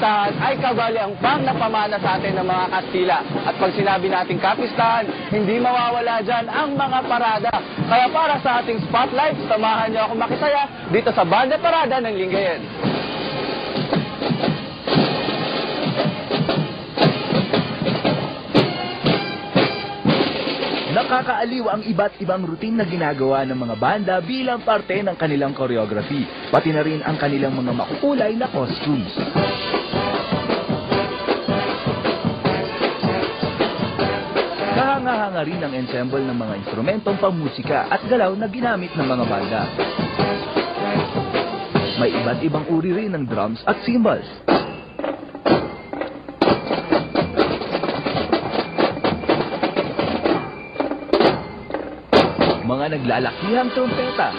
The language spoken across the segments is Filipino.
kapistahan ay kabalyang pang napamana sa atin ng mga Kastila. At pag sinabi nating kapistahan, hindi mawawala dyan ang mga parada. Kaya para sa ating spotlight, samahan niyo ako makisaya dito sa Banda Parada ng Lingayen. Nakakaaliw ang iba't ibang routine na ginagawa ng mga banda bilang parte ng kanilang choreography, pati na rin ang kanilang mga makukulay na costumes. Kahanga-hanga rin ang ensemble ng mga instrumentong pangmusika at galaw na ginamit ng mga banda. May iba't ibang uri rin ng drums at cymbals. Mga naglalakihang trompeta.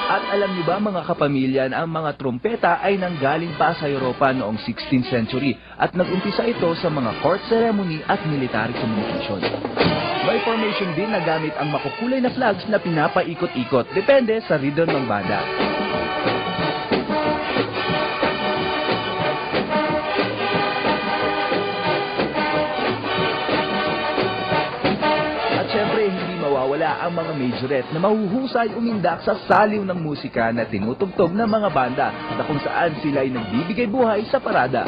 At alam niyo ba mga kapamilya na ang mga trompeta ay nanggaling pa sa Europa noong 16th century at nag-umpisa ito sa mga court ceremony at military communication. May formation din na gamit ang makukulay na flags na pinapaikot-ikot depende sa rhythm ng banda. Siyempre, hindi mawawala ang mga majorette na mahuhusay umindak sa saliw ng musika na tinutugtog ng mga banda na kung saan sila ay nagbibigay buhay sa parada.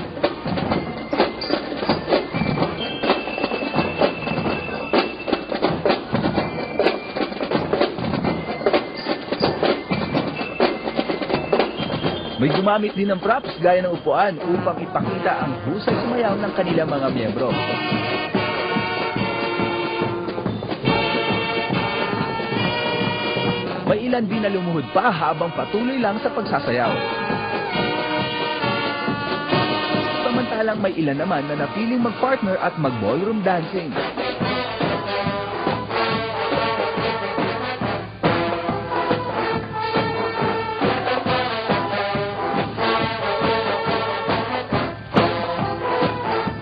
May gumamit din ng props gaya ng upuan upang ipakita ang husay sumayaw ng kanilang mga miyembro. May ilan din na lumuhod pa habang patuloy lang sa pagsasayaw. Samantalang may ilan naman na napiling mag-partner at mag-ballroom dancing.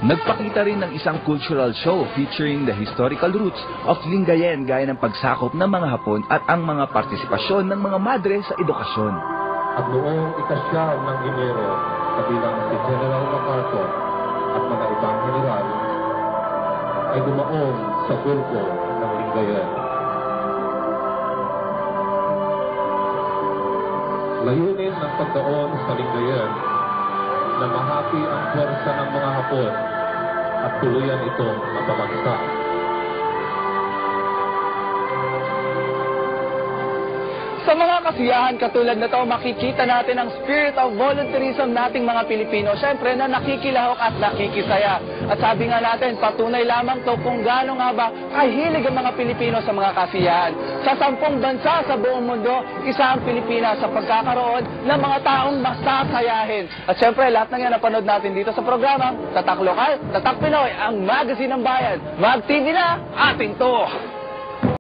Nagpakita rin ng isang cultural show featuring the historical roots of Lingayen gaya ng pagsakop ng mga Hapon at ang mga partisipasyon ng mga madre sa edukasyon. At noong ika-9 ng Enero, kabilang si General MacArthur at mga ibang general, ay dumaong sa bulko ng Lingayen. Layunin ng pagdaon sa Lingayen na mahapi ang pwersa ng mga Hapon at tuluyan itong mapabagsak. Sa mga kasiyahan katulad na ito, makikita natin ang spirit of volunteerism nating mga Pilipino. Siyempre na nakikilahok at nakikisaya. At sabi nga natin, patunay lamang to kung gaano nga ba kahilig ang mga Pilipino sa mga kasiyahan. Sa 10 bansa sa buong mundo, isa ang Pilipinas sa pagkakaroon ng mga taong masasayahin. At siyempre, lahat ng yan napanood natin dito sa programa, Tatak Lokal, Tatak Pinoy, ang magazine ng bayan. Mag-TV na, ating to!